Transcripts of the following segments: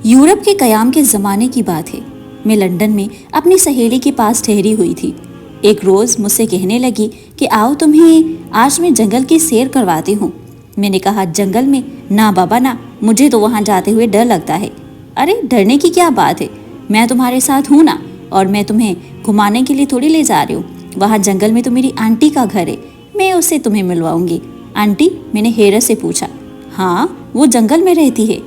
Europe کے قیام کے زمانے کی بات ہے۔ میں لندن میں اپنی سہیلی کے پاس ٹھہری ہوئی تھی۔ ایک روز مجھ سے کہنے لگی کہ آؤ تمہیں آج میں جنگل کی سیر کرواتی ہوں۔ میں نے کہا جنگل میں؟ نہ بابا نہ، مجھے تو وہاں جاتے ہوئے ڈر لگتا ہے۔ ارے ڈرنے کی کیا بات ہے، میں تمہارے ساتھ ہوں نا، اور میں تمہیں گھمانے کے لیے تھوڑی لے جا رہی ہوں۔ وہاں جنگل میں تو میری آنٹی کا گھر ہے، میں اس سے تمہیں ملواؤں گی۔ آنٹی؟ میں نے حیرت سے پوچھا۔ ہاں وہ جنگل میں رہتی ہے۔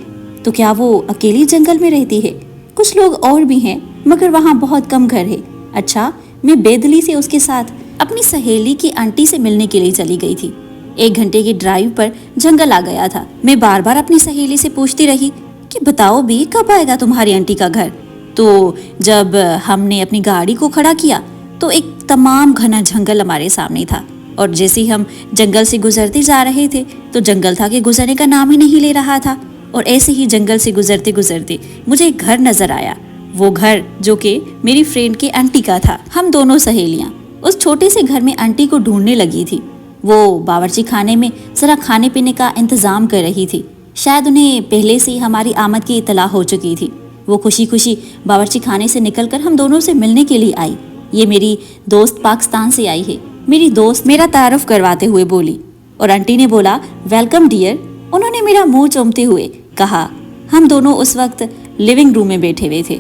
تو کیا وہ اکیلی جنگل میں رہتی ہے؟ کچھ لوگ اور بھی ہیں مگر وہاں بہت کم گھر ہے۔ اچھا۔ میں بے دلی سے اس کے ساتھ اپنی سہیلی کی آنٹی سے ملنے کے لیے چلی گئی تھی۔ 1 گھنٹے کی ڈرائیو پر جنگل آ گیا تھا۔ میں بار بار اپنی سہیلی سے پوچھتی رہی کہ بتاؤ بھی کب آئے گا تمہاری آنٹی کا گھر۔ تو جب ہم نے اپنی گاڑی کو کھڑا کیا تو ایک تمام گھنا جنگل ہمارے سامنے تھا، اور جیسے ہی ہم جنگل سے گزرتے جا رہے تھے تو جنگل تھا کہ گزرنے کا نام ہی نہیں لے رہا تھا، اور ایسے ہی جنگل سے گزرتے گزرتے مجھے ایک گھر نظر آیا۔ وہ گھر جو کہ میری فرینڈ کی آنٹی کا تھا۔ ہم دونوں سہیلیاں اس چھوٹے سے گھر میں آنٹی کو ڈھونڈنے لگی تھی۔ وہ باورچی خانے میں ذرا کھانے پینے کا انتظام کر رہی تھی۔ شاید انہیں پہلے سے ہماری آمد کی اطلاع ہو چکی تھی۔ وہ خوشی خوشی باورچی خانے سے نکل کر ہم دونوں سے ملنے کے لیے آئی۔ یہ میری دوست پاکستان سے آئی ہے۔ میری دوست میرا تعارف کرواتے ہوئے بولی، اور آنٹی نے بولا ویلکم ڈیئر۔ انہوں نے میرا منہ چومتے ہوئے کہا۔ ہم دونوں اس وقت لیونگ روم میں بیٹھے ہوئے تھے۔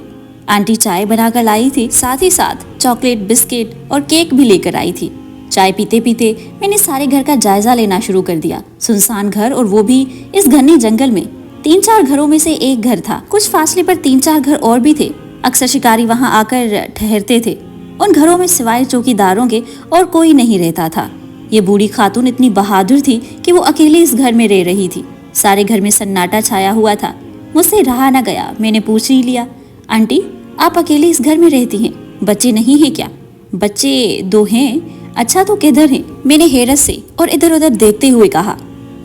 آنٹی چائے بنا کر لائی تھی، ساتھ ہی ساتھ چاکلیٹ، بسکٹ اور کیک بھی لے کر آئی تھی۔ چائے پیتے پیتے میں نے سارے گھر کا جائزہ لینا شروع کر دیا۔ سنسان گھر، اور وہ بھی اس گھنے جنگل میں۔ 3-4 گھروں میں سے ایک گھر تھا۔ کچھ فاصلے پر 3-4 گھر اور بھی تھے۔ اکثر شکاری وہاں آ کر ٹھہرتے تھے۔ ان گھروں میں سوائے چوکی داروں کے اور کوئی نہیں رہتا تھا۔ یہ بوڑھی خاتون اتنی بہادر تھی کہ وہ اکیلے اس گھر میں رہ رہی تھی۔ سارے گھر میں سناٹا چھایا ہوا تھا۔ مجھ سے رہا نہ گیا، میں نے پوچھ ہی لیا، آنٹی آپ اکیلے اس گھر میں رہتی ہیں؟ بچے نہیں ہیں کیا؟ بچے 2 ہیں۔ اچھا تو کدھر ہیں؟ میں نے حیرت سے اور ادھر ادھر دیکھتے ہوئے کہا۔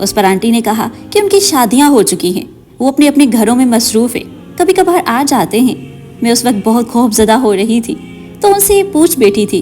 اس پر آنٹی نے کہا کہ ان کی شادیاں ہو چکی ہیں، وہ اپنے اپنے گھروں میں مصروف ہیں، کبھی کبھار آ جاتے ہیں۔ میں اس وقت بہت خوف زدہ ہو رہی تھی تو ان سے پوچھ بیٹھی تھی،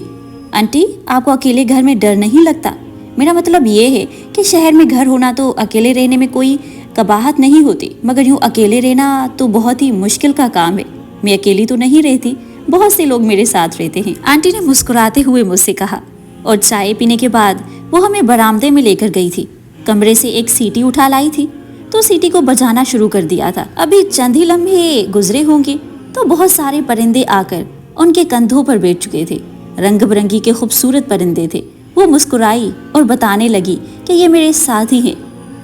آنٹی آپ کو اکیلے گھر میں ڈر نہیں لگتا؟ میرا مطلب یہ ہے کہ شہر میں گھر ہونا تو اکیلے رہنے میں کوئی قباحت نہیں ہوتی، مگر یوں اکیلے رہنا تو بہت ہی مشکل کا کام ہے۔ میں اکیلی تو نہیں رہتی، بہت سے لوگ میرے ساتھ رہتے ہیں، آنٹی نے مسکراتے ہوئے مجھ سے کہا، اور چائے پینے کے بعد وہ ہمیں برآمدے میں لے کر گئی تھی۔ کمرے سے ایک سیٹی اٹھا لائی تھی تو سیٹی کو بجانا شروع کر دیا تھا۔ ابھی چند ہی لمحے گزرے ہوں گے تو بہت سارے پرندے آ کر ان کے کندھوں پر بیٹھ چکے تھے۔ رنگ برنگی کے خوبصورت پرندے تھے۔ وہ مسکرائی اور بتانے لگی کہ یہ میرے ساتھی ہیں،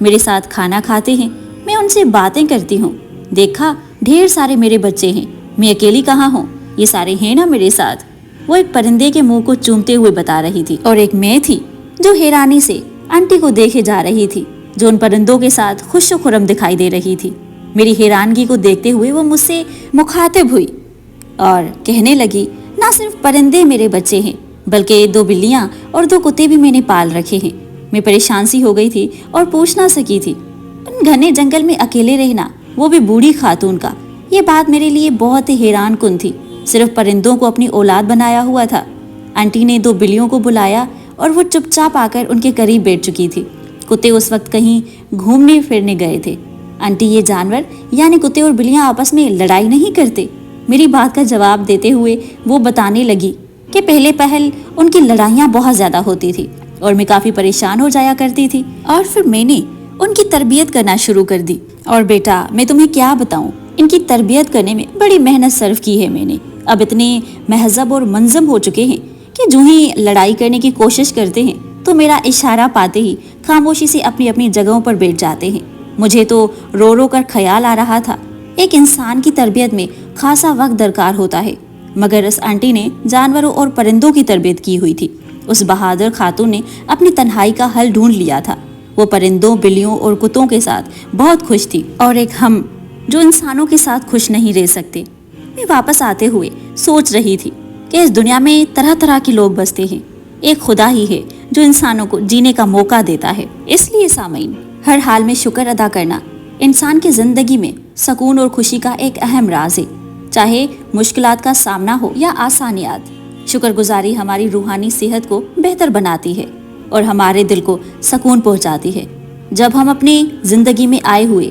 میرے ساتھ کھانا کھاتے ہیں، میں ان سے باتیں کرتی ہوں۔ دیکھا ڈھیر سارے میرے بچے ہیں، میں اکیلی کہاں ہوں، یہ سارے ہیں نا میرے ساتھ۔ وہ ایک پرندے کے منہ کو چومتے ہوئے بتا رہی تھی، اور ایک میں تھی جو حیرانی سے آنٹی کو دیکھے جا رہی تھی جو ان پرندوں کے ساتھ خوش و خرم دکھائی دے رہی تھی۔ میری حیرانگی کو دیکھتے ہوئے وہ مجھ سے مخاطب ہوئی اور کہنے لگی، نہ صرف پرندے میرے بچے ہیں بلکہ 2 بلیاں اور 2 کتے بھی میں نے پال رکھے ہیں۔ میں پریشان سی ہو گئی تھی اور پوچھ نہ سکی تھی۔ ان گھنے جنگل میں اکیلے رہنا، وہ بھی بوڑھی خاتون کا، یہ بات میرے لیے بہت ہی حیران کن تھی۔ صرف پرندوں کو اپنی اولاد بنایا ہوا تھا۔ آنٹی نے 2 بلیوں کو بلایا اور وہ چپ چاپ آ کر ان کے قریب بیٹھ چکی تھی۔ کتے اس وقت کہیں گھومنے پھرنے گئے تھے۔ آنٹی یہ جانور یعنی کتے اور بلیاں آپس میں لڑائی نہیں کرتے؟ میری بات کا جواب دیتے ہوئے وہ بتانے لگی کہ پہلے پہل ان کی لڑائیاں بہت زیادہ ہوتی تھی اور میں کافی پریشان ہو جایا کرتی تھی، اور پھر میں نے ان کی تربیت کرنا شروع کر دی۔ اور بیٹا میں تمہیں کیا بتاؤں، ان کی تربیت کرنے میں بڑی محنت صرف کی ہے میں نے۔ اب اتنے مہذب اور منظم ہو چکے ہیں کہ جو ہی لڑائی کرنے کی کوشش کرتے ہیں تو میرا اشارہ پاتے ہی خاموشی سے اپنی اپنی جگہوں پر بیٹھ جاتے ہیں۔ مجھے تو رو رو کر خیال آ رہا تھا، ایک انسان کی تربیت میں خاصا وقت درکار ہوتا ہے، مگر اس آنٹی نے جانوروں اور پرندوں کی تربیت کی ہوئی تھی۔ اس بہادر خاتون نے اپنی تنہائی کا حل ڈھونڈ لیا تھا۔ وہ پرندوں، بلیوں اور کتوں کے ساتھ بہت خوش تھی، اور ایک ہم جو انسانوں کے ساتھ خوش نہیں رہ سکتے۔ میں واپس آتے ہوئے سوچ رہی تھی کہ اس دنیا میں طرح طرح کے لوگ بستے ہیں، ایک خدا ہی ہے جو انسانوں کو جینے کا موقع دیتا ہے۔ اس لیے سامعین، ہر حال میں شکر ادا کرنا انسان کی زندگی میں سکون اور خوشی کا ایک اہم راز ہے، چاہے مشکلات کا سامنا ہو یا آسانیات۔ شکر گزاری ہماری روحانی صحت کو بہتر بناتی ہے اور ہمارے دل کو سکون پہنچاتی ہے۔ جب ہم اپنی زندگی میں آئے ہوئے